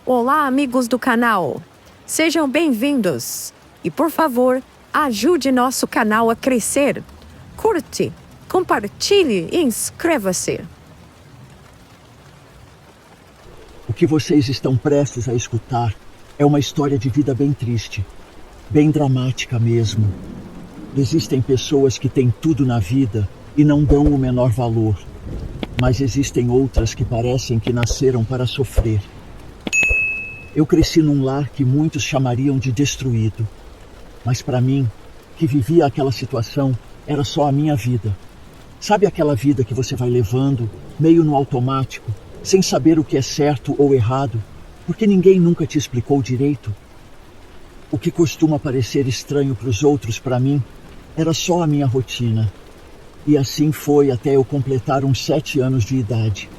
Olá, amigos do canal! Sejam bem-vindos! E, por favor, ajude nosso canal a crescer. Curte, compartilhe e inscreva-se! O que vocês estão prestes a escutar é uma história de vida bem triste, bem dramática mesmo. Existem pessoas que têm tudo na vida e não dão o menor valor, mas existem outras que parecem que nasceram para sofrer. Eu cresci num lar que muitos chamariam de destruído, mas para mim, que vivia aquela situação, era só a minha vida. Sabe aquela vida que você vai levando, meio no automático, sem saber o que é certo ou errado, porque ninguém nunca te explicou direito? O que costuma parecer estranho para os outros, para mim, era só a minha rotina. E assim foi até eu completar uns 7 anos de idade.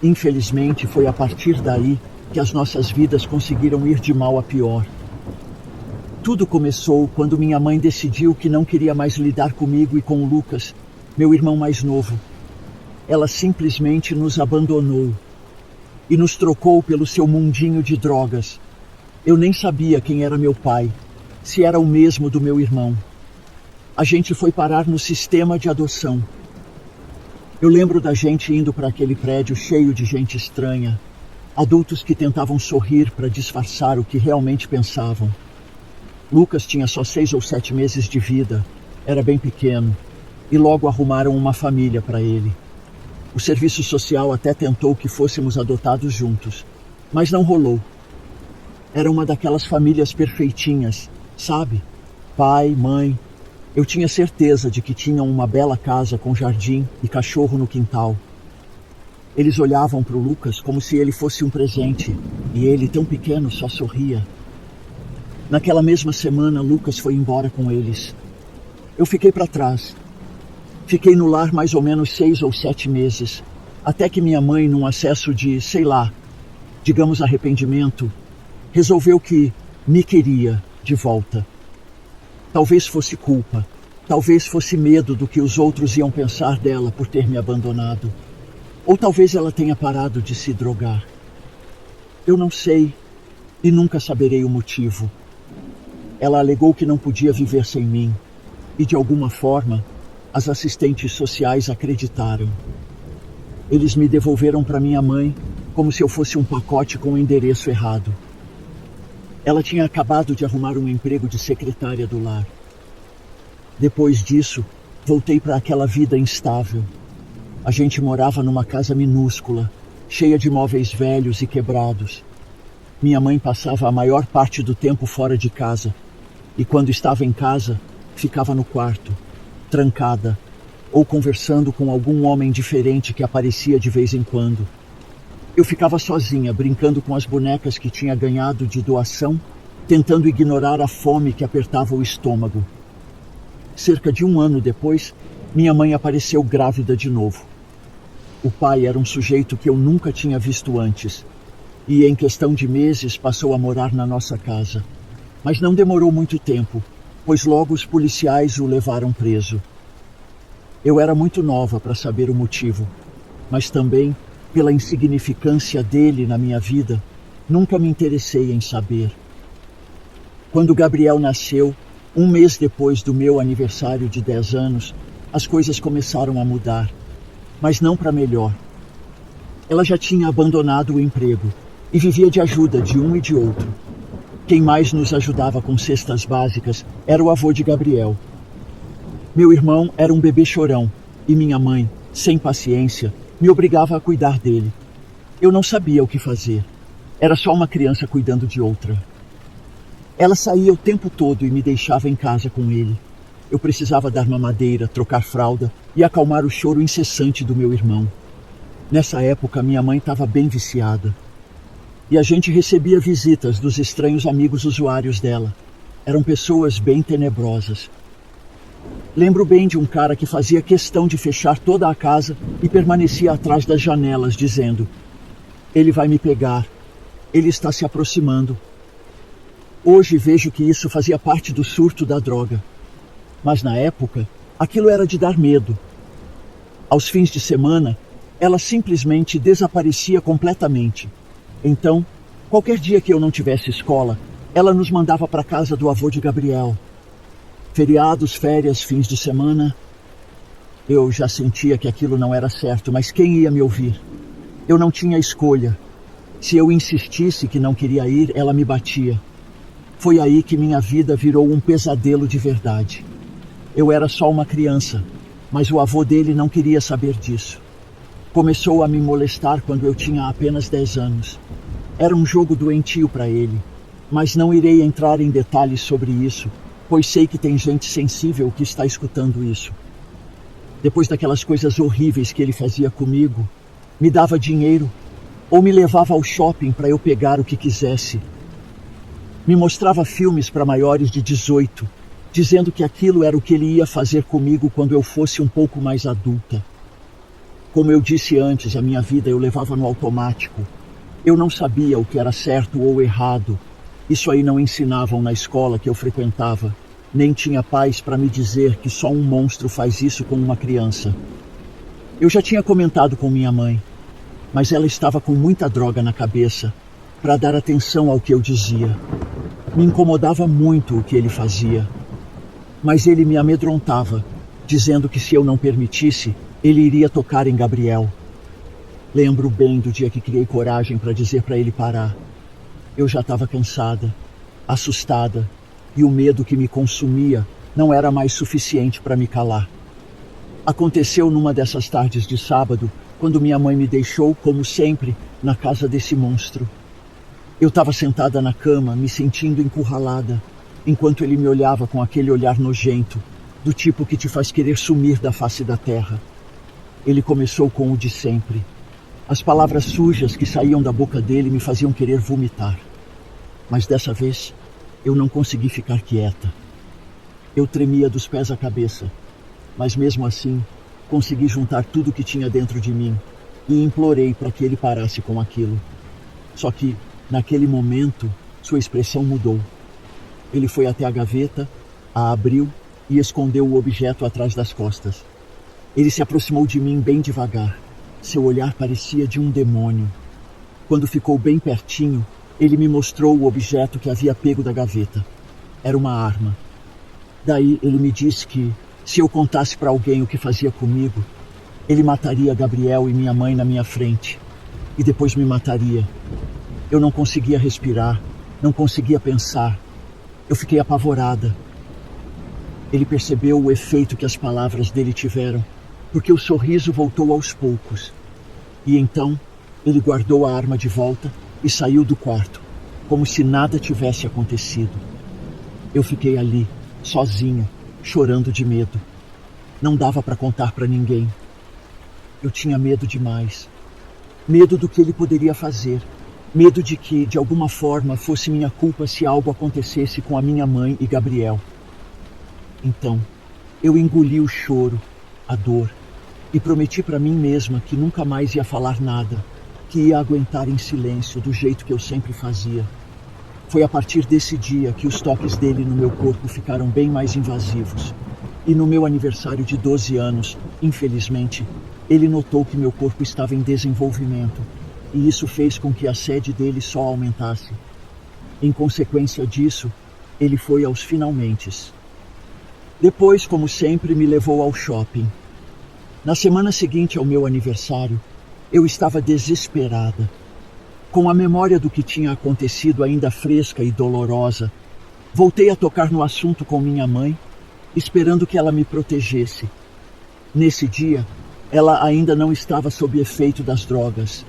Infelizmente, foi a partir daí que as nossas vidas conseguiram ir de mal a pior. Tudo começou quando minha mãe decidiu que não queria mais lidar comigo e com o Lucas, meu irmão mais novo. Ela simplesmente nos abandonou e nos trocou pelo seu mundinho de drogas. Eu nem sabia quem era meu pai, se era o mesmo do meu irmão. A gente foi parar no sistema de adoção. Eu lembro da gente indo para aquele prédio cheio de gente estranha, adultos que tentavam sorrir para disfarçar o que realmente pensavam. Lucas tinha só 6 ou 7 meses de vida, era bem pequeno, e logo arrumaram uma família para ele. O serviço social até tentou que fôssemos adotados juntos, mas não rolou. Era uma daquelas famílias perfeitinhas, sabe? Pai, mãe. Eu tinha certeza de que tinham uma bela casa com jardim e cachorro no quintal. Eles olhavam para o Lucas como se ele fosse um presente, e ele, tão pequeno, só sorria. Naquela mesma semana, Lucas foi embora com eles. Eu fiquei para trás. Fiquei no lar mais ou menos 6 ou 7 meses, até que minha mãe, num acesso de, sei lá, digamos arrependimento, resolveu que me queria de volta. Talvez fosse culpa, talvez fosse medo do que os outros iam pensar dela por ter me abandonado. Ou talvez ela tenha parado de se drogar. Eu não sei e nunca saberei o motivo. Ela alegou que não podia viver sem mim e, de alguma forma, as assistentes sociais acreditaram. Eles me devolveram para minha mãe como se eu fosse um pacote com o endereço errado. Ela tinha acabado de arrumar um emprego de secretária do lar. Depois disso, voltei para aquela vida instável. A gente morava numa casa minúscula, cheia de móveis velhos e quebrados. Minha mãe passava a maior parte do tempo fora de casa, e quando estava em casa, ficava no quarto, trancada, ou conversando com algum homem diferente que aparecia de vez em quando. Eu ficava sozinha, brincando com as bonecas que tinha ganhado de doação, tentando ignorar a fome que apertava o estômago. Cerca de 1 ano depois, minha mãe apareceu grávida de novo. O pai era um sujeito que eu nunca tinha visto antes, e em questão de meses passou a morar na nossa casa. Mas não demorou muito tempo, pois logo os policiais o levaram preso. Eu era muito nova para saber o motivo, mas também, pela insignificância dele na minha vida, nunca me interessei em saber. Quando Gabriel nasceu, 1 mês depois do meu aniversário de 10 anos, as coisas começaram a mudar, mas não para melhor. Ela já tinha abandonado o emprego e vivia de ajuda de um e de outro. Quem mais nos ajudava com cestas básicas era o avô de Gabriel. Meu irmão era um bebê chorão e minha mãe, sem paciência, me obrigava a cuidar dele. Eu não sabia o que fazer. Era só uma criança cuidando de outra. Ela saía o tempo todo e me deixava em casa com ele. Eu precisava dar mamadeira, trocar fralda e acalmar o choro incessante do meu irmão. Nessa época, minha mãe estava bem viciada. E a gente recebia visitas dos estranhos amigos usuários dela. Eram pessoas bem tenebrosas. Lembro bem de um cara que fazia questão de fechar toda a casa e permanecia atrás das janelas, dizendo: "Ele vai me pegar. Ele está se aproximando." Hoje vejo que isso fazia parte do surto da droga. Mas na época, aquilo era de dar medo. Aos fins de semana, ela simplesmente desaparecia completamente. Então, qualquer dia que eu não tivesse escola, ela nos mandava para casa do avô de Gabriel. Feriados, férias, fins de semana. Eu já sentia que aquilo não era certo, mas quem ia me ouvir? Eu não tinha escolha. Se eu insistisse que não queria ir, ela me batia. Foi aí que minha vida virou um pesadelo de verdade. Eu era só uma criança, mas o avô dele não queria saber disso. Começou a me molestar quando eu tinha apenas 10 anos. Era um jogo doentio para ele, mas não irei entrar em detalhes sobre isso, pois sei que tem gente sensível que está escutando isso. Depois daquelas coisas horríveis que ele fazia comigo, me dava dinheiro ou me levava ao shopping para eu pegar o que quisesse. Me mostrava filmes para maiores de 18, dizendo que aquilo era o que ele ia fazer comigo quando eu fosse um pouco mais adulta. Como eu disse antes, a minha vida eu levava no automático. Eu não sabia o que era certo ou errado. Isso aí não ensinavam na escola que eu frequentava. Nem tinha pais para me dizer que só um monstro faz isso com uma criança. Eu já tinha comentado com minha mãe, mas ela estava com muita droga na cabeça para dar atenção ao que eu dizia. Me incomodava muito o que ele fazia, mas ele me amedrontava, dizendo que se eu não permitisse, ele iria tocar em Gabriel. Lembro bem do dia que criei coragem para dizer para ele parar. Eu já estava cansada, assustada, e o medo que me consumia não era mais suficiente para me calar. Aconteceu numa dessas tardes de sábado, quando minha mãe me deixou, como sempre, na casa desse monstro. Eu estava sentada na cama, me sentindo encurralada, enquanto ele me olhava com aquele olhar nojento, do tipo que te faz querer sumir da face da terra. Ele começou com o de sempre. As palavras sujas que saíam da boca dele me faziam querer vomitar. Mas dessa vez, eu não consegui ficar quieta. Eu tremia dos pés à cabeça, mas mesmo assim, consegui juntar tudo que tinha dentro de mim e implorei para que ele parasse com aquilo. Só que, naquele momento, sua expressão mudou. Ele foi até a gaveta, a abriu e escondeu o objeto atrás das costas. Ele se aproximou de mim bem devagar. Seu olhar parecia de um demônio. Quando ficou bem pertinho, ele me mostrou o objeto que havia pego da gaveta. Era uma arma. Daí ele me disse que, se eu contasse para alguém o que fazia comigo, ele mataria Gabriel e minha mãe na minha frente. E depois me mataria. Eu não conseguia respirar, não conseguia pensar. Eu fiquei apavorada. Ele percebeu o efeito que as palavras dele tiveram, porque o sorriso voltou aos poucos. E então, ele guardou a arma de volta e saiu do quarto, como se nada tivesse acontecido. Eu fiquei ali, sozinha, chorando de medo. Não dava para contar para ninguém. Eu tinha medo demais. Medo do que ele poderia fazer. Medo de que, de alguma forma, fosse minha culpa se algo acontecesse com a minha mãe e Gabriel. Então, eu engoli o choro, a dor, e prometi para mim mesma que nunca mais ia falar nada, que ia aguentar em silêncio do jeito que eu sempre fazia. Foi a partir desse dia que os toques dele no meu corpo ficaram bem mais invasivos. E no meu aniversário de 12 anos, infelizmente, ele notou que meu corpo estava em desenvolvimento, e isso fez com que a sede dele só aumentasse. Em consequência disso, ele foi aos finalmentes. Depois, como sempre, me levou ao shopping. Na semana seguinte ao meu aniversário, eu estava desesperada. Com a memória do que tinha acontecido ainda fresca e dolorosa, voltei a tocar no assunto com minha mãe, esperando que ela me protegesse. Nesse dia, ela ainda não estava sob efeito das drogas.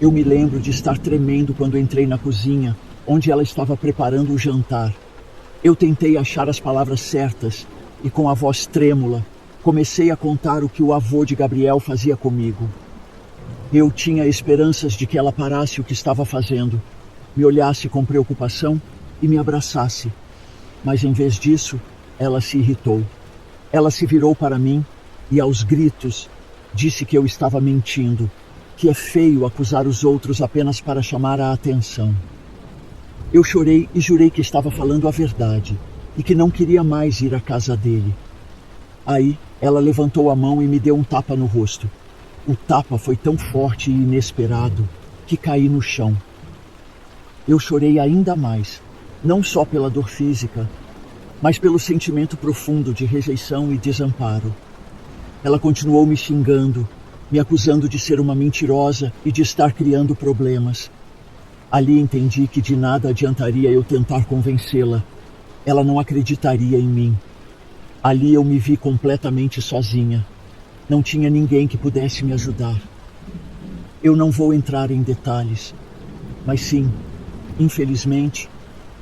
Eu me lembro de estar tremendo quando entrei na cozinha, onde ela estava preparando o jantar. Eu tentei achar as palavras certas e, com a voz trêmula, comecei a contar o que o avô de Gabriel fazia comigo. Eu tinha esperanças de que ela parasse o que estava fazendo, me olhasse com preocupação e me abraçasse. Mas em vez disso, ela se irritou. Ela se virou para mim e, aos gritos, disse que eu estava mentindo, que é feio acusar os outros apenas para chamar a atenção. Eu chorei e jurei que estava falando a verdade e que não queria mais ir à casa dele. Aí, ela levantou a mão e me deu um tapa no rosto. O tapa foi tão forte e inesperado que caí no chão. Eu chorei ainda mais, não só pela dor física, mas pelo sentimento profundo de rejeição e desamparo. Ela continuou me xingando, me acusando de ser uma mentirosa e de estar criando problemas. Ali entendi que de nada adiantaria eu tentar convencê-la. Ela não acreditaria em mim. Ali eu me vi completamente sozinha. Não tinha ninguém que pudesse me ajudar. Eu não vou entrar em detalhes, mas sim, infelizmente,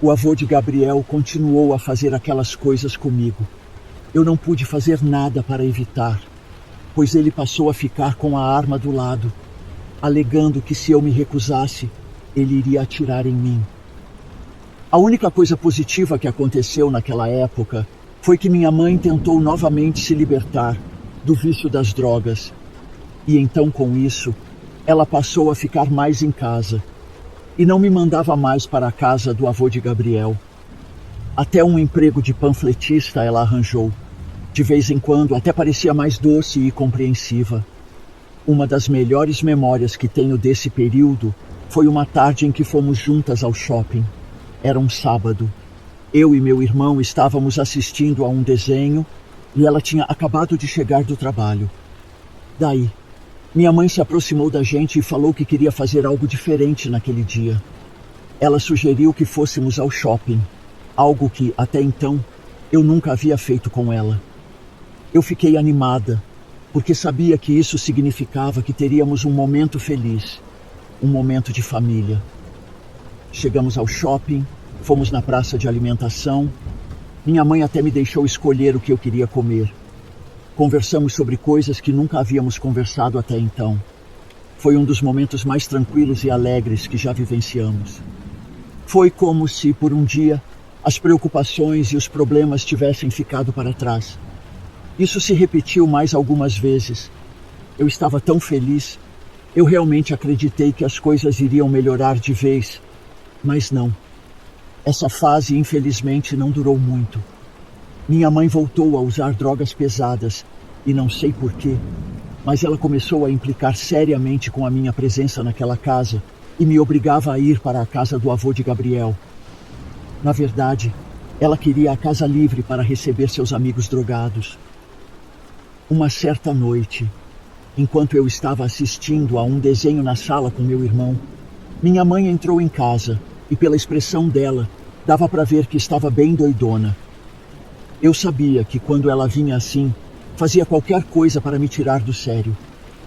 o avô de Gabriel continuou a fazer aquelas coisas comigo. Eu não pude fazer nada para evitar, pois ele passou a ficar com a arma do lado, alegando que se eu me recusasse, ele iria atirar em mim. A única coisa positiva que aconteceu naquela época foi que minha mãe tentou novamente se libertar do vício das drogas. E então, com isso, ela passou a ficar mais em casa e não me mandava mais para a casa do avô de Gabriel. Até um emprego de panfletista ela arranjou. De vez em quando, até parecia mais doce e compreensiva. Uma das melhores memórias que tenho desse período foi uma tarde em que fomos juntas ao shopping. Era um sábado. Eu e meu irmão estávamos assistindo a um desenho e ela tinha acabado de chegar do trabalho. Daí, minha mãe se aproximou da gente e falou que queria fazer algo diferente naquele dia. Ela sugeriu que fôssemos ao shopping, algo que, até então, eu nunca havia feito com ela. Eu fiquei animada, porque sabia que isso significava que teríamos um momento feliz, um momento de família. Chegamos ao shopping, fomos na praça de alimentação. Minha mãe até me deixou escolher o que eu queria comer. Conversamos sobre coisas que nunca havíamos conversado até então. Foi um dos momentos mais tranquilos e alegres que já vivenciamos. Foi como se, por um dia, as preocupações e os problemas tivessem ficado para trás. Isso se repetiu mais algumas vezes. Eu estava tão feliz. Eu realmente acreditei que as coisas iriam melhorar de vez. Mas não. Essa fase, infelizmente, não durou muito. Minha mãe voltou a usar drogas pesadas, e não sei porquê, mas ela começou a implicar seriamente com a minha presença naquela casa e me obrigava a ir para a casa do avô de Gabriel. Na verdade, ela queria a casa livre para receber seus amigos drogados. Uma certa noite, enquanto eu estava assistindo a um desenho na sala com meu irmão, minha mãe entrou em casa e, pela expressão dela, dava para ver que estava bem doidona. Eu sabia que quando ela vinha assim, fazia qualquer coisa para me tirar do sério.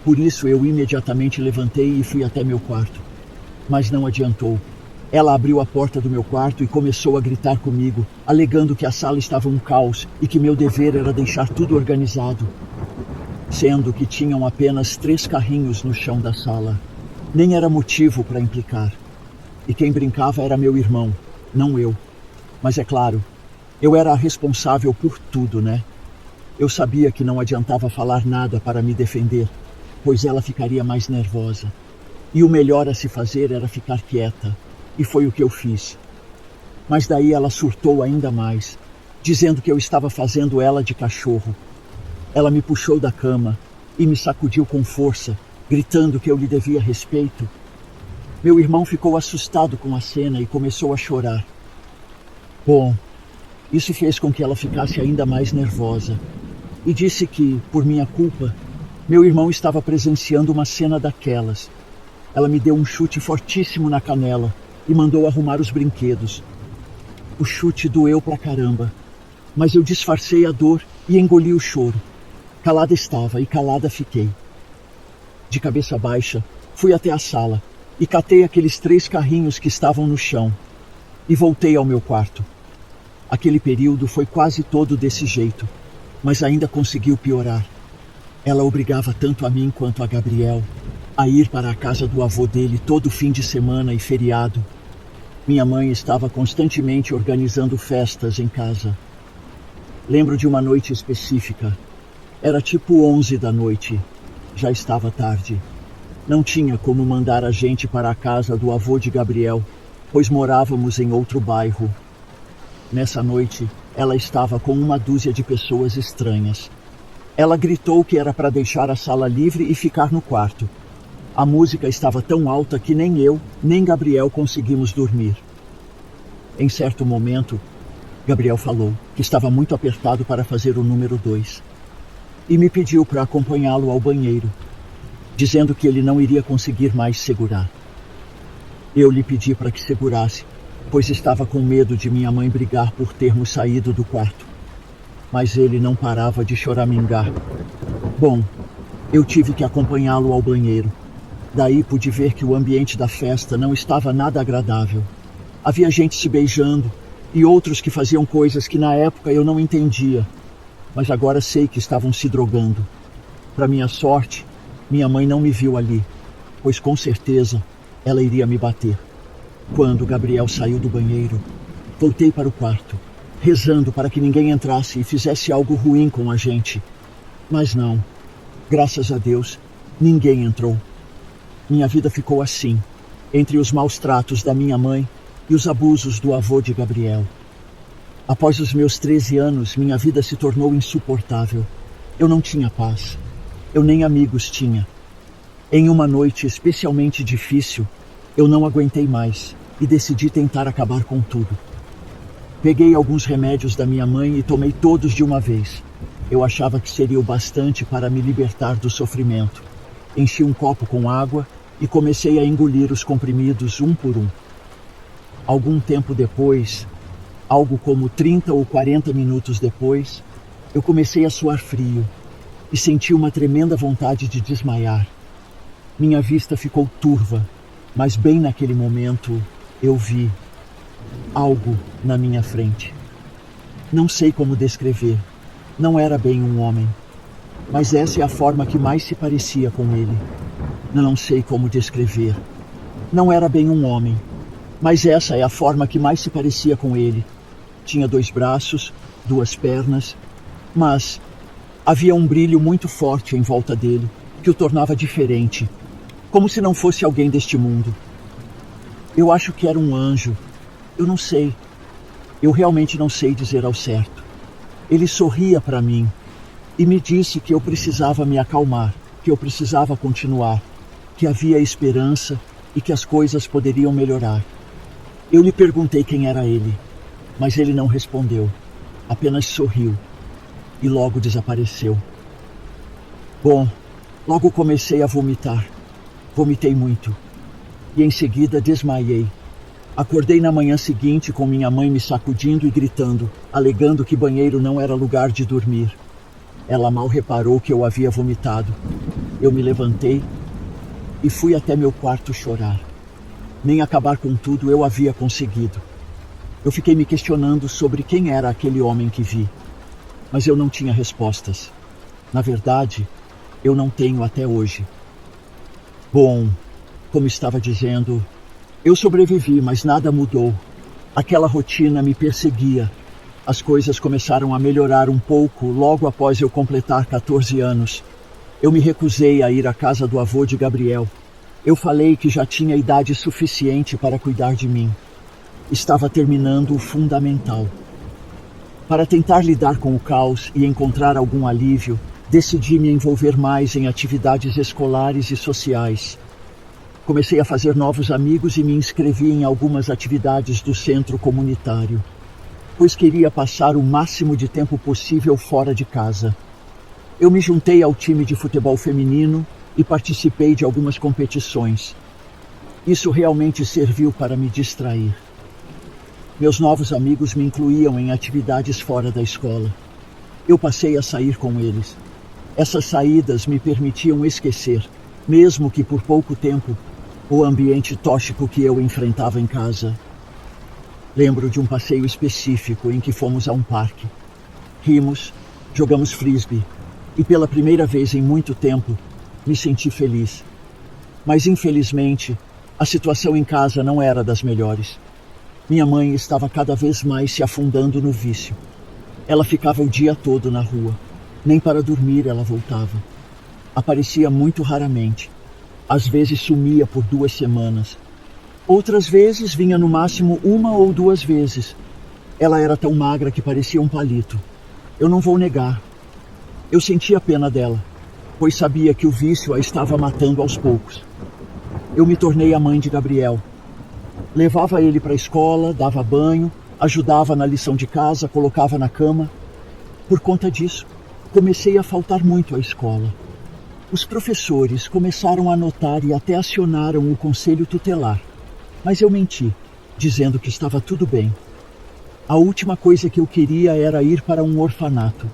Por isso eu imediatamente levantei e fui até meu quarto. Mas não adiantou. Ela abriu a porta do meu quarto e começou a gritar comigo, alegando que a sala estava um caos e que meu dever era deixar tudo organizado. Sendo que tinham apenas 3 carrinhos no chão da sala. Nem era motivo para implicar. E quem brincava era meu irmão, não eu. Mas é claro, eu era a responsável por tudo, né? Eu sabia que não adiantava falar nada para me defender, pois ela ficaria mais nervosa. E o melhor a se fazer era ficar quieta, e foi o que eu fiz. Mas daí ela surtou ainda mais, dizendo que eu estava fazendo ela de cachorro. Ela me puxou da cama e me sacudiu com força, gritando que eu lhe devia respeito. Meu irmão ficou assustado com a cena e começou a chorar. Bom, isso fez com que ela ficasse ainda mais nervosa e disse que, por minha culpa, meu irmão estava presenciando uma cena daquelas. Ela me deu um chute fortíssimo na canela e mandou arrumar os brinquedos. O chute doeu pra caramba, mas eu disfarcei a dor e engoli o choro. Calada estava e calada fiquei. De cabeça baixa, fui até a sala e catei aqueles 3 carrinhos que estavam no chão e voltei ao meu quarto. Aquele período foi quase todo desse jeito, mas ainda conseguiu piorar. Ela obrigava tanto a mim quanto a Gabriel a ir para a casa do avô dele todo fim de semana e feriado. Minha mãe estava constantemente organizando festas em casa. Lembro de uma noite específica. Era tipo 11 da noite. Já estava tarde. Não tinha como mandar a gente para a casa do avô de Gabriel, pois morávamos em outro bairro. Nessa noite, ela estava com uma dúzia de pessoas estranhas. Ela gritou que era para deixar a sala livre e ficar no quarto. A música estava tão alta que nem eu, nem Gabriel conseguimos dormir. Em certo momento, Gabriel falou que estava muito apertado para fazer o número 2 e me pediu para acompanhá-lo ao banheiro, dizendo que ele não iria conseguir mais segurar. Eu lhe pedi para que segurasse, pois estava com medo de minha mãe brigar por termos saído do quarto. Mas ele não parava de choramingar. Bom, eu tive que acompanhá-lo ao banheiro. Daí pude ver que o ambiente da festa não estava nada agradável. Havia gente se beijando e outros que faziam coisas que na época eu não entendia, mas agora sei que estavam se drogando. Para minha sorte, minha mãe não me viu ali, pois com certeza ela iria me bater. Quando Gabriel saiu do banheiro, voltei para o quarto, rezando para que ninguém entrasse e fizesse algo ruim com a gente. Mas não, graças a Deus, ninguém entrou. Minha vida ficou assim, entre os maus tratos da minha mãe e os abusos do avô de Gabriel. Após os meus 13 anos, minha vida se tornou insuportável. Eu não tinha paz. Eu nem amigos tinha. Em uma noite especialmente difícil, eu não aguentei mais e decidi tentar acabar com tudo. Peguei alguns remédios da minha mãe e tomei todos de uma vez. Eu achava que seria o bastante para me libertar do sofrimento. Enchi um copo com água e comecei a engolir os comprimidos um por um. Algum tempo depois, algo como 30 ou 40 minutos depois, eu comecei a suar frio e senti uma tremenda vontade de desmaiar. Minha vista ficou turva, mas bem naquele momento eu vi algo na minha frente. Não sei como descrever, não era bem um homem, mas essa é a forma que mais se parecia com ele. Não sei como descrever, não era bem um homem, mas essa é a forma que mais se parecia com ele. Tinha 2 braços, 2 pernas, mas havia um brilho muito forte em volta dele, que o tornava diferente, como se não fosse alguém deste mundo. Eu acho que era um anjo, eu não sei, eu realmente não sei dizer ao certo. Ele sorria para mim e me disse que eu precisava me acalmar, que eu precisava continuar, que havia esperança e que as coisas poderiam melhorar. Eu lhe perguntei quem era ele, mas ele não respondeu, apenas sorriu e logo desapareceu. Bom, logo comecei a vomitar. Vomitei muito e em seguida desmaiei. Acordei na manhã seguinte com minha mãe me sacudindo e gritando, alegando que banheiro não era lugar de dormir. Ela mal reparou que eu havia vomitado. Eu me levantei e fui até meu quarto chorar. Nem acabar com tudo eu havia conseguido. Eu fiquei me questionando sobre quem era aquele homem que vi, mas eu não tinha respostas. Na verdade, eu não tenho até hoje. Bom, como estava dizendo, eu sobrevivi, mas nada mudou. Aquela rotina me perseguia. As coisas começaram a melhorar um pouco logo após eu completar 14 anos. Eu me recusei a ir à casa do avô de Gabriel. Eu falei que já tinha idade suficiente para cuidar de mim. Estava terminando o fundamental. Para tentar lidar com o caos e encontrar algum alívio, decidi me envolver mais em atividades escolares e sociais. Comecei a fazer novos amigos e me inscrevi em algumas atividades do centro comunitário, pois queria passar o máximo de tempo possível fora de casa. Eu me juntei ao time de futebol feminino e participei de algumas competições. Isso realmente serviu para me distrair. Meus novos amigos me incluíam em atividades fora da escola. Eu passei a sair com eles. Essas saídas me permitiam esquecer, mesmo que por pouco tempo, o ambiente tóxico que eu enfrentava em casa. Lembro de um passeio específico em que fomos a um parque. Rimos, jogamos frisbee e pela primeira vez em muito tempo, me senti feliz. Mas infelizmente, a situação em casa não era das melhores. Minha mãe estava cada vez mais se afundando no vício. Ela ficava o dia todo na rua. Nem para dormir ela voltava. Aparecia muito raramente. Às vezes sumia por 2 semanas. Outras vezes vinha no máximo 1 ou 2 vezes. Ela era tão magra que parecia um palito. Eu não vou negar. Eu sentia pena dela, pois sabia que o vício a estava matando aos poucos. eu me tornei a mãe de Gabriel. Levava ele para a escola, dava banho, ajudava na lição de casa, colocava na cama. Por conta disso, comecei a faltar muito à escola. Os professores começaram a notar e até acionaram o conselho tutelar. Mas eu menti, dizendo que estava tudo bem. A última coisa que eu queria era ir para um orfanato,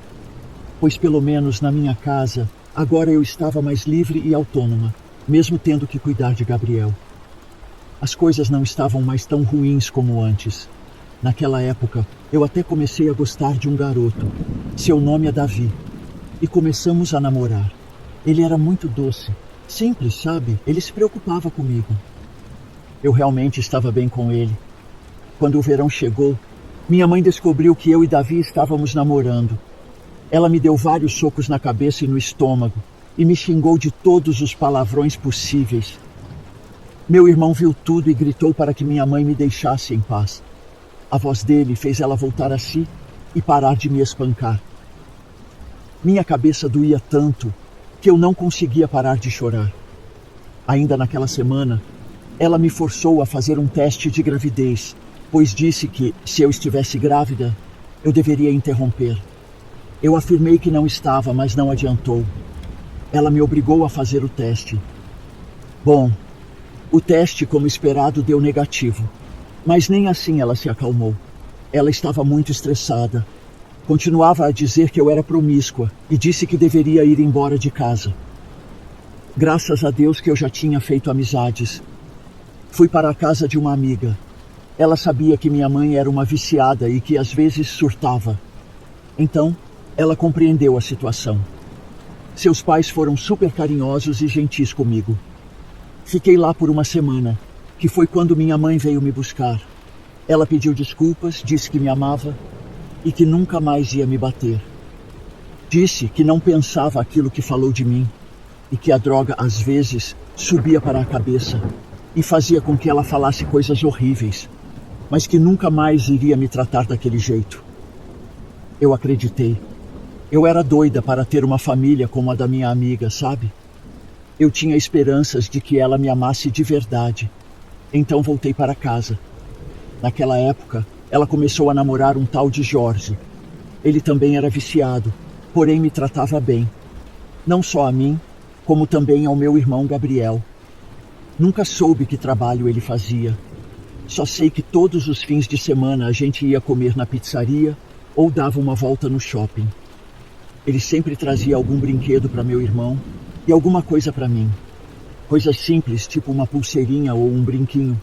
pois pelo menos na minha casa, agora eu estava mais livre e autônoma, mesmo tendo que cuidar de Gabriel. As coisas não estavam mais tão ruins como antes. Naquela época, eu até comecei a gostar de um garoto. Seu nome é Davi. E começamos a namorar. Ele era muito doce, simples, sabe? Ele se preocupava comigo. Eu realmente estava bem com ele. Quando o verão chegou, minha mãe descobriu que eu e Davi estávamos namorando. Ela me deu vários socos na cabeça e no estômago e me xingou de todos os palavrões possíveis. Meu irmão viu tudo e gritou para que minha mãe me deixasse em paz. A voz dele fez ela voltar a si e parar de me espancar. Minha cabeça doía tanto que eu não conseguia parar de chorar. Ainda naquela semana, ela me forçou a fazer um teste de gravidez, pois disse que, se eu estivesse grávida, eu deveria interromper. Eu afirmei que não estava, mas não adiantou. Ela me obrigou a fazer o teste. Bom, o teste, como esperado, deu negativo. Mas nem assim ela se acalmou. Ela estava muito estressada. Continuava a dizer que eu era promíscua e disse que deveria ir embora de casa. Graças a Deus que eu já tinha feito amizades. Fui para a casa de uma amiga. Ela sabia que minha mãe era uma viciada e que às vezes surtava. Então, ela compreendeu a situação. Seus pais foram super carinhosos e gentis comigo. Fiquei lá por uma semana, que foi quando minha mãe veio me buscar. Ela pediu desculpas, disse que me amava e que nunca mais ia me bater. Disse que não pensava aquilo que falou de mim e que a droga às vezes subia para a cabeça e fazia com que ela falasse coisas horríveis, mas que nunca mais iria me tratar daquele jeito. Eu acreditei. Eu era doida para ter uma família como a da minha amiga, sabe? Eu tinha esperanças de que ela me amasse de verdade. Então voltei para casa. Naquela época, ela começou a namorar um tal de Jorge. Ele também era viciado, porém me tratava bem. Não só a mim, como também ao meu irmão Gabriel. Nunca soube que trabalho ele fazia. Só sei que todos os fins de semana a gente ia comer na pizzaria ou dava uma volta no shopping. Ele sempre trazia algum brinquedo para meu irmão e alguma coisa para mim. Coisas simples, tipo uma pulseirinha ou um brinquinho.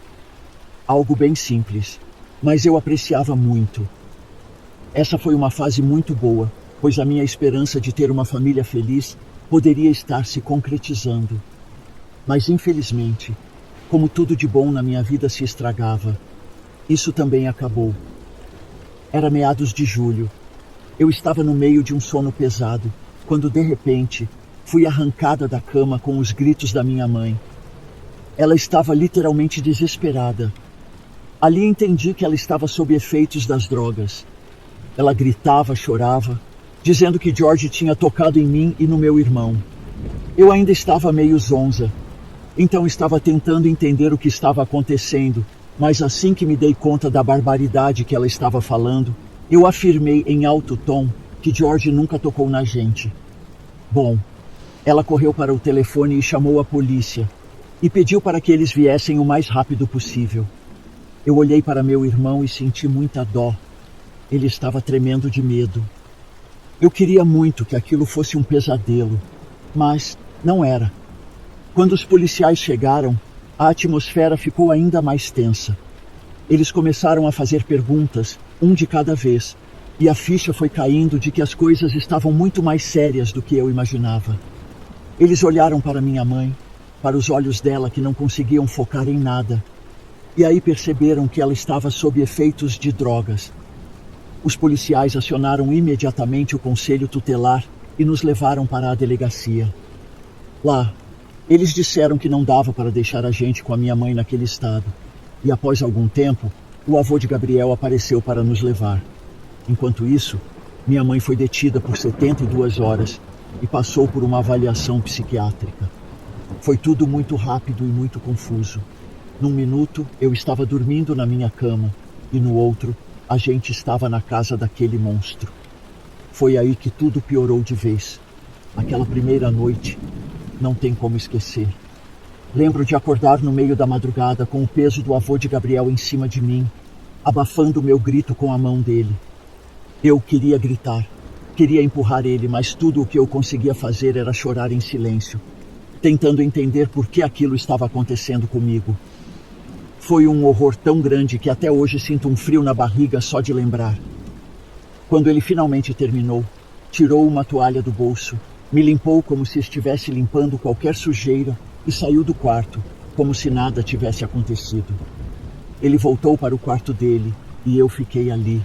Algo bem simples, mas eu apreciava muito. Essa foi uma fase muito boa, pois a minha esperança de ter uma família feliz poderia estar se concretizando. Mas infelizmente, como tudo de bom na minha vida se estragava, isso também acabou. Era meados de julho. Eu estava no meio de um sono pesado, quando de repente fui arrancada da cama com os gritos da minha mãe. Ela estava literalmente desesperada. Ali entendi que ela estava sob efeitos das drogas. Ela gritava, chorava, dizendo que George tinha tocado em mim e no meu irmão. Eu ainda estava meio zonza, então estava tentando entender o que estava acontecendo, mas assim que me dei conta da barbaridade que ela estava falando, eu afirmei em alto tom que George nunca tocou na gente. Bom, ela correu para o telefone e chamou a polícia e pediu para que eles viessem o mais rápido possível. Eu olhei para meu irmão e senti muita dó. Ele estava tremendo de medo. Eu queria muito que aquilo fosse um pesadelo, mas não era. Quando os policiais chegaram, a atmosfera ficou ainda mais tensa. Eles começaram a fazer perguntas, um de cada vez, e a ficha foi caindo de que as coisas estavam muito mais sérias do que eu imaginava. Eles olharam para minha mãe, para os olhos dela que não conseguiam focar em nada, e aí perceberam que ela estava sob efeitos de drogas. Os policiais acionaram imediatamente o conselho tutelar e nos levaram para a delegacia. Lá, eles disseram que não dava para deixar a gente com a minha mãe naquele estado, e após algum tempo, o avô de Gabriel apareceu para nos levar. Enquanto isso, minha mãe foi detida por 72 horas e passou por uma avaliação psiquiátrica. Foi tudo muito rápido e muito confuso. Num minuto, eu estava dormindo na minha cama, e no outro, a gente estava na casa daquele monstro. Foi aí que tudo piorou de vez. Aquela primeira noite, não tem como esquecer. Lembro de acordar no meio da madrugada com o peso do avô de Gabriel em cima de mim, abafando o meu grito com a mão dele. Eu queria gritar, queria empurrar ele, mas tudo o que eu conseguia fazer era chorar em silêncio, tentando entender por que aquilo estava acontecendo comigo. Foi um horror tão grande que até hoje sinto um frio na barriga só de lembrar. Quando ele finalmente terminou, tirou uma toalha do bolso, me limpou como se estivesse limpando qualquer sujeira e saiu do quarto, como se nada tivesse acontecido. Ele voltou para o quarto dele e eu fiquei ali,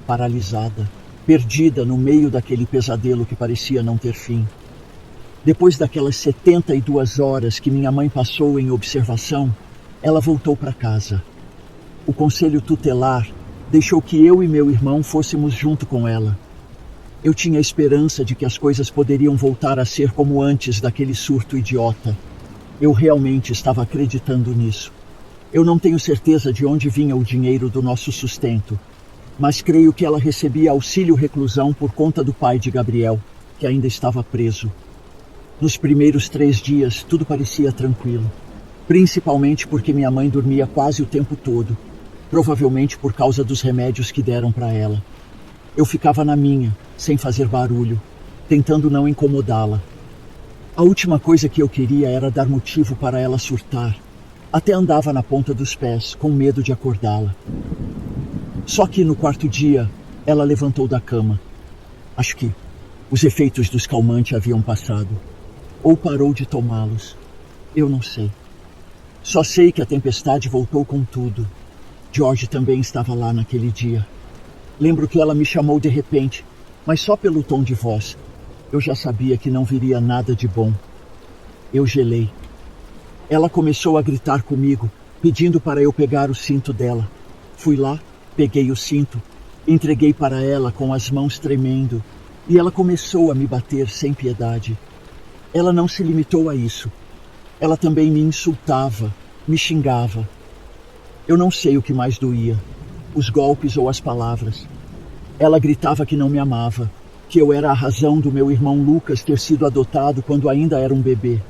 paralisada, perdida no meio daquele pesadelo que parecia não ter fim. Depois daquelas 72 horas que minha mãe passou em observação, ela voltou para casa. O conselho tutelar deixou que eu e meu irmão fôssemos junto com ela. Eu tinha esperança de que as coisas poderiam voltar a ser como antes daquele surto idiota. Eu realmente estava acreditando nisso. Eu não tenho certeza de onde vinha o dinheiro do nosso sustento, mas creio que ela recebia auxílio reclusão por conta do pai de Gabriel, que ainda estava preso. Nos primeiros 3 dias, tudo parecia tranquilo, principalmente porque minha mãe dormia quase o tempo todo, provavelmente por causa dos remédios que deram para ela. Eu ficava na minha, sem fazer barulho, tentando não incomodá-la. A última coisa que eu queria era dar motivo para ela surtar. Até andava na ponta dos pés, com medo de acordá-la. Só que no 4º dia, ela levantou da cama. Acho que os efeitos dos calmantes haviam passado. Ou parou de tomá-los. Eu não sei. Só sei que a tempestade voltou com tudo. George também estava lá naquele dia. Lembro que ela me chamou de repente, mas só pelo tom de voz. Eu já sabia que não viria nada de bom. Eu gelei. Ela começou a gritar comigo, pedindo para eu pegar o cinto dela. Fui lá, peguei o cinto, entreguei para ela com as mãos tremendo, e ela começou a me bater sem piedade. Ela não se limitou a isso. Ela também me insultava, me xingava. Eu não sei o que mais doía, os golpes ou as palavras. Ela gritava que não me amava, que eu era a razão do meu irmão Lucas ter sido adotado quando ainda era um bebê.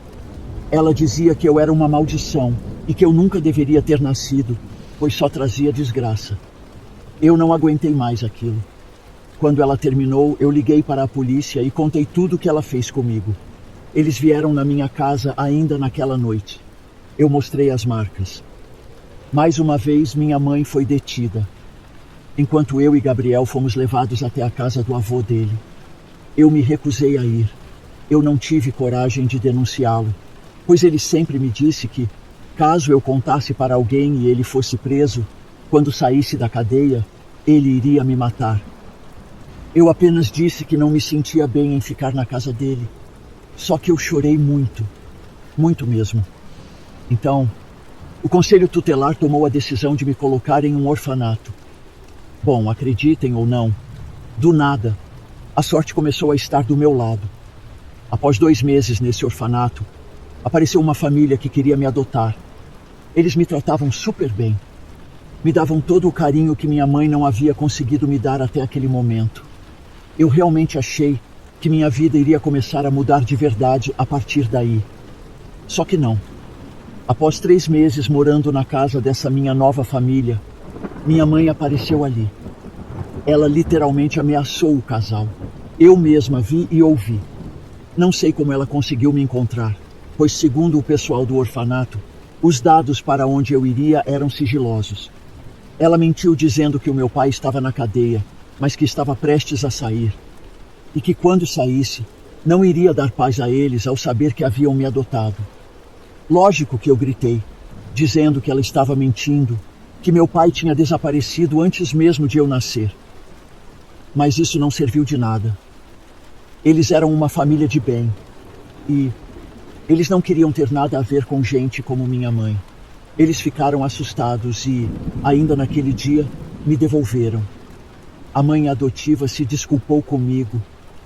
Ela dizia que eu era uma maldição e que eu nunca deveria ter nascido, pois só trazia desgraça. Eu não aguentei mais aquilo. Quando ela terminou, eu liguei para a polícia e contei tudo o que ela fez comigo. Eles vieram na minha casa ainda naquela noite. Eu mostrei as marcas. Mais uma vez, minha mãe foi detida, enquanto eu e Gabriel fomos levados até a casa do avô dele. Eu me recusei a ir. Eu não tive coragem de denunciá-lo, pois ele sempre me disse que, caso eu contasse para alguém e ele fosse preso, quando saísse da cadeia, ele iria me matar. Eu apenas disse que não me sentia bem em ficar na casa dele. Só que eu chorei muito, muito mesmo. Então, o conselho tutelar tomou a decisão de me colocar em um orfanato. Bom, acreditem ou não, do nada, a sorte começou a estar do meu lado. Após 2 meses nesse orfanato, apareceu uma família que queria me adotar. Eles me tratavam super bem. Me davam todo o carinho que minha mãe não havia conseguido me dar até aquele momento. Eu realmente achei que minha vida iria começar a mudar de verdade a partir daí. Só que não. Após 3 meses morando na casa dessa minha nova família, minha mãe apareceu ali. Ela literalmente ameaçou o casal. Eu mesma vi e ouvi. Não sei como ela conseguiu me encontrar, pois segundo o pessoal do orfanato, os dados para onde eu iria eram sigilosos. Ela mentiu dizendo que o meu pai estava na cadeia, mas que estava prestes a sair. E que quando saísse, não iria dar paz a eles ao saber que haviam me adotado. Lógico que eu gritei, dizendo que ela estava mentindo, que meu pai tinha desaparecido antes mesmo de eu nascer. Mas isso não serviu de nada. Eles eram uma família de bem e eles não queriam ter nada a ver com gente como minha mãe. Eles ficaram assustados e, ainda naquele dia, me devolveram. A mãe adotiva se desculpou comigo,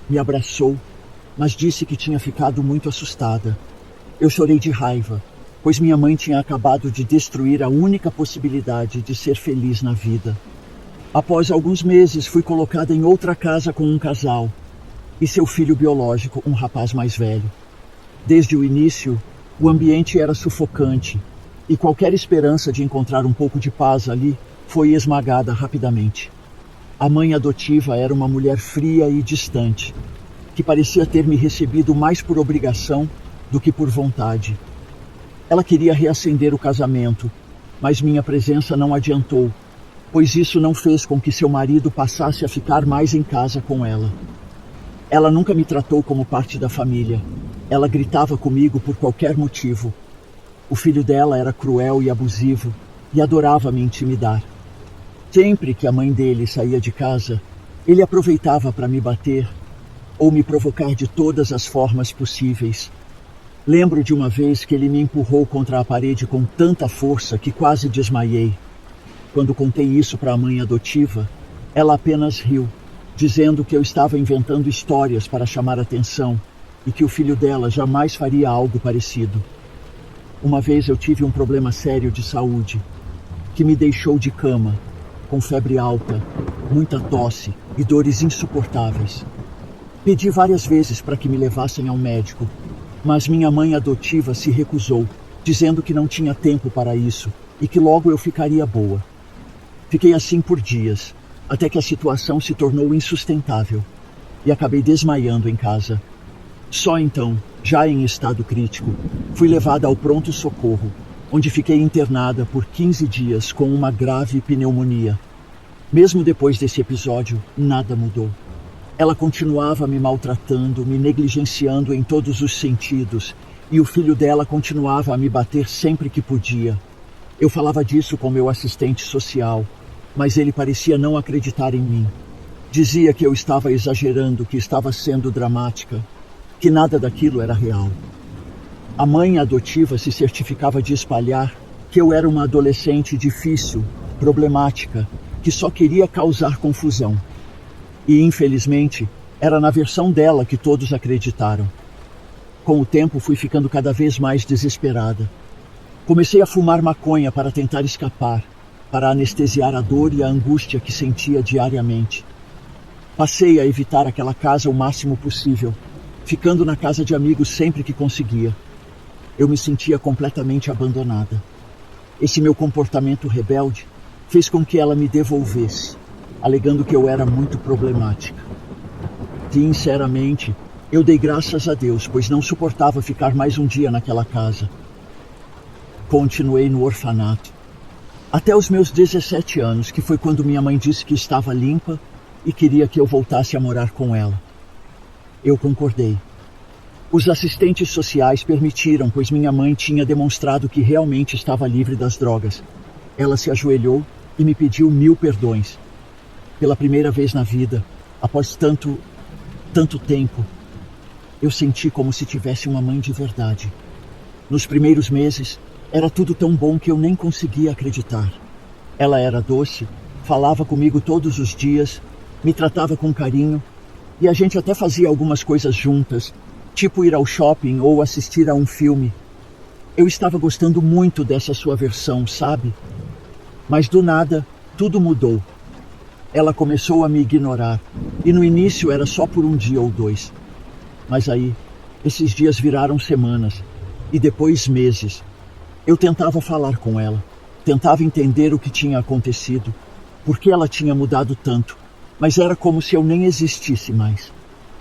me abraçou, mas disse que tinha ficado muito assustada. Eu chorei de raiva, pois minha mãe tinha acabado de destruir a única possibilidade de ser feliz na vida. Após alguns meses, fui colocada em outra casa com um casal e seu filho biológico, um rapaz mais velho. Desde o início, o ambiente era sufocante e qualquer esperança de encontrar um pouco de paz ali foi esmagada rapidamente. A mãe adotiva era uma mulher fria e distante, que parecia ter me recebido mais por obrigação do que por vontade. Ela queria reacender o casamento, mas minha presença não adiantou, pois isso não fez com que seu marido passasse a ficar mais em casa com ela. Ela nunca me tratou como parte da família. Ela gritava comigo por qualquer motivo. O filho dela era cruel e abusivo e adorava me intimidar. Sempre que a mãe dele saía de casa, ele aproveitava para me bater ou me provocar de todas as formas possíveis. Lembro de uma vez que ele me empurrou contra a parede com tanta força que quase desmaiei. Quando contei isso para a mãe adotiva, ela apenas riu, dizendo que eu estava inventando histórias para chamar atenção e que o filho dela jamais faria algo parecido. Uma vez eu tive um problema sério de saúde, que me deixou de cama, com febre alta, muita tosse e dores insuportáveis. Pedi várias vezes para que me levassem ao médico, mas minha mãe adotiva se recusou, dizendo que não tinha tempo para isso e que logo eu ficaria boa. Fiquei assim por dias, até que a situação se tornou insustentável e acabei desmaiando em casa. Só então, já em estado crítico, fui levada ao pronto-socorro, onde fiquei internada por 15 dias com uma grave pneumonia. Mesmo depois desse episódio, nada mudou. Ela continuava me maltratando, me negligenciando em todos os sentidos, e o filho dela continuava a me bater sempre que podia. Eu falava disso com meu assistente social, mas ele parecia não acreditar em mim. Dizia que eu estava exagerando, que estava sendo dramática, que nada daquilo era real. A mãe adotiva se certificava de espalhar que eu era uma adolescente difícil, problemática, que só queria causar confusão. E, infelizmente, era na versão dela que todos acreditaram. Com o tempo, fui ficando cada vez mais desesperada. Comecei a fumar maconha para tentar escapar, para anestesiar a dor e a angústia que sentia diariamente. Passei a evitar aquela casa o máximo possível, ficando na casa de amigos sempre que conseguia. Eu me sentia completamente abandonada. Esse meu comportamento rebelde fez com que ela me devolvesse, alegando que eu era muito problemática. Sinceramente, eu dei graças a Deus, pois não suportava ficar mais um dia naquela casa. Continuei no orfanato, até os meus 17 anos, que foi quando minha mãe disse que estava limpa e queria que eu voltasse a morar com ela. Eu concordei. Os assistentes sociais permitiram, pois minha mãe tinha demonstrado que realmente estava livre das drogas. Ela se ajoelhou e me pediu 1000 perdões. Pela primeira vez na vida, após tanto tempo, eu senti como se tivesse uma mãe de verdade. Nos primeiros meses, era tudo tão bom que eu nem conseguia acreditar. Ela era doce, falava comigo todos os dias, me tratava com carinho, e a gente até fazia algumas coisas juntas, tipo ir ao shopping ou assistir a um filme. Eu estava gostando muito dessa sua versão, sabe? Mas do nada, tudo mudou. Ela começou a me ignorar, e no início era só por um dia ou 2. Mas aí, esses dias viraram semanas, e depois meses. Eu tentava falar com ela, tentava entender o que tinha acontecido, por que ela tinha mudado tanto, mas era como se eu nem existisse mais.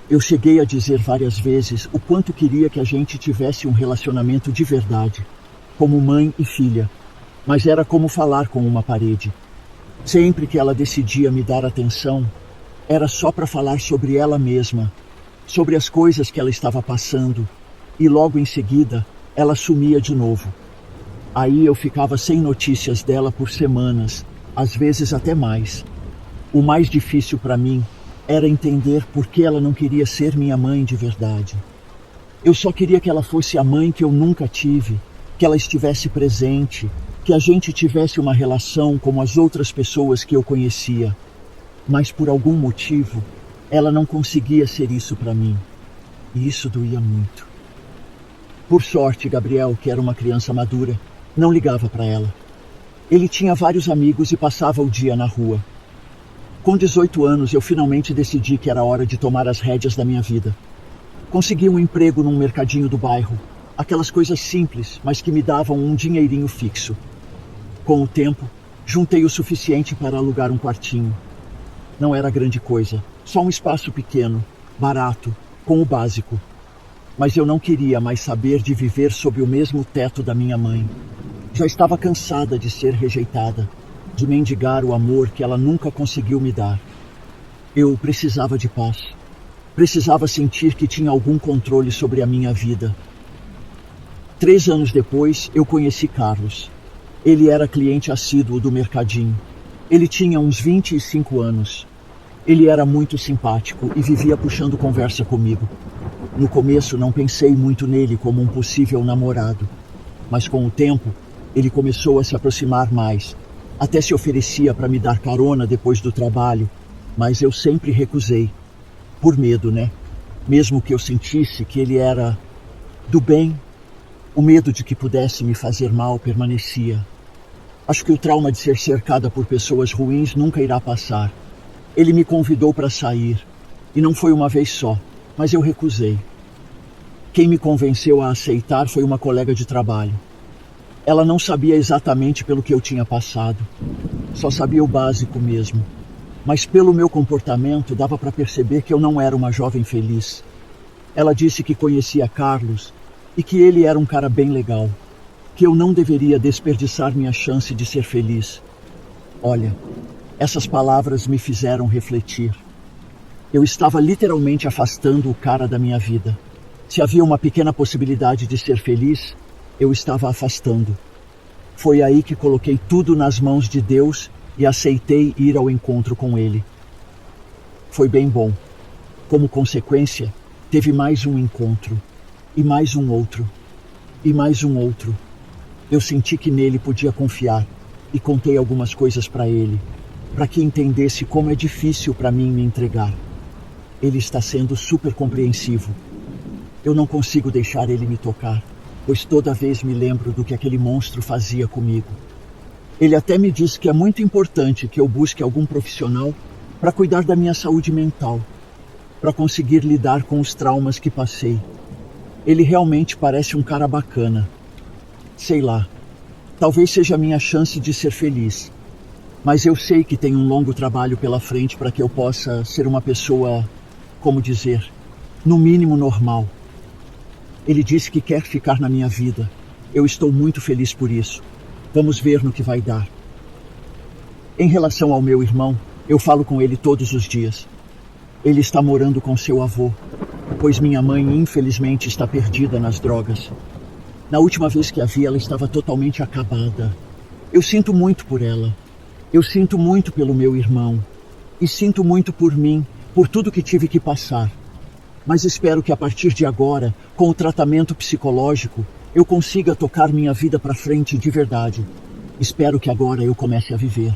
Eu cheguei a dizer várias vezes o quanto queria que a gente tivesse um relacionamento de verdade, como mãe e filha, mas era como falar com uma parede. Sempre que ela decidia me dar atenção, era só para falar sobre ela mesma, sobre as coisas que ela estava passando, e logo em seguida, ela sumia de novo. Aí eu ficava sem notícias dela por semanas, às vezes até mais. O mais difícil para mim era entender por que ela não queria ser minha mãe de verdade. Eu só queria que ela fosse a mãe que eu nunca tive, que ela estivesse presente, que a gente tivesse uma relação como as outras pessoas que eu conhecia. Mas por algum motivo, ela não conseguia ser isso para mim. E isso doía muito. Por sorte, Gabriel, que era uma criança madura, não ligava para ela. Ele tinha vários amigos e passava o dia na rua. Com 18 anos, eu finalmente decidi que era hora de tomar as rédeas da minha vida. Consegui um emprego num mercadinho do bairro. Aquelas coisas simples, mas que me davam um dinheirinho fixo. Com o tempo, juntei o suficiente para alugar um quartinho. Não era grande coisa, só um espaço pequeno, barato, com o básico. Mas eu não queria mais saber de viver sob o mesmo teto da minha mãe. Já estava cansada de ser rejeitada, de mendigar o amor que ela nunca conseguiu me dar. Eu precisava de paz. Precisava sentir que tinha algum controle sobre a minha vida. 3 anos depois, eu conheci Carlos. Ele era cliente assíduo do mercadinho. Ele tinha uns 25 anos. Ele era muito simpático e vivia puxando conversa comigo. No começo não pensei muito nele como um possível namorado, mas com o tempo ele começou a se aproximar mais. Até se oferecia para me dar carona depois do trabalho, mas eu sempre recusei. Por medo, né? Mesmo que eu sentisse que ele era do bem, o medo de que pudesse me fazer mal permanecia. Acho que o trauma de ser cercada por pessoas ruins nunca irá passar. Ele me convidou para sair, e não foi uma vez só, mas eu recusei. Quem me convenceu a aceitar foi uma colega de trabalho. Ela não sabia exatamente pelo que eu tinha passado, só sabia o básico mesmo. Mas pelo meu comportamento dava para perceber que eu não era uma jovem feliz. Ela disse que conhecia Carlos e que ele era um cara bem legal, que eu não deveria desperdiçar minha chance de ser feliz. Olha, essas palavras me fizeram refletir. Eu estava literalmente afastando o cara da minha vida. Se havia uma pequena possibilidade de ser feliz, eu estava afastando. Foi aí que coloquei tudo nas mãos de Deus e aceitei ir ao encontro com Ele. Foi bem bom. Como consequência, teve mais um encontro, e mais um outro, e mais um outro. Eu senti que nele podia confiar e contei algumas coisas para ele, para que entendesse como é difícil para mim me entregar. Ele está sendo super compreensivo. Eu não consigo deixar ele me tocar, pois toda vez me lembro do que aquele monstro fazia comigo. Ele até me disse que é muito importante que eu busque algum profissional para cuidar da minha saúde mental, para conseguir lidar com os traumas que passei. Ele realmente parece um cara bacana. Sei lá, talvez seja a minha chance de ser feliz, mas eu sei que tem um longo trabalho pela frente para que eu possa ser uma pessoa, como dizer, no mínimo normal. Ele disse que quer ficar na minha vida. Eu estou muito feliz por isso. Vamos ver no que vai dar. Em relação ao meu irmão, eu falo com ele todos os dias. Ele está morando com seu avô, pois minha mãe infelizmente está perdida nas drogas. Na última vez que a vi, ela estava totalmente acabada. Eu sinto muito por ela. Eu sinto muito pelo meu irmão. E sinto muito por mim, por tudo que tive que passar. Mas espero que a partir de agora, com o tratamento psicológico, eu consiga tocar minha vida para frente de verdade. Espero que agora eu comece a viver.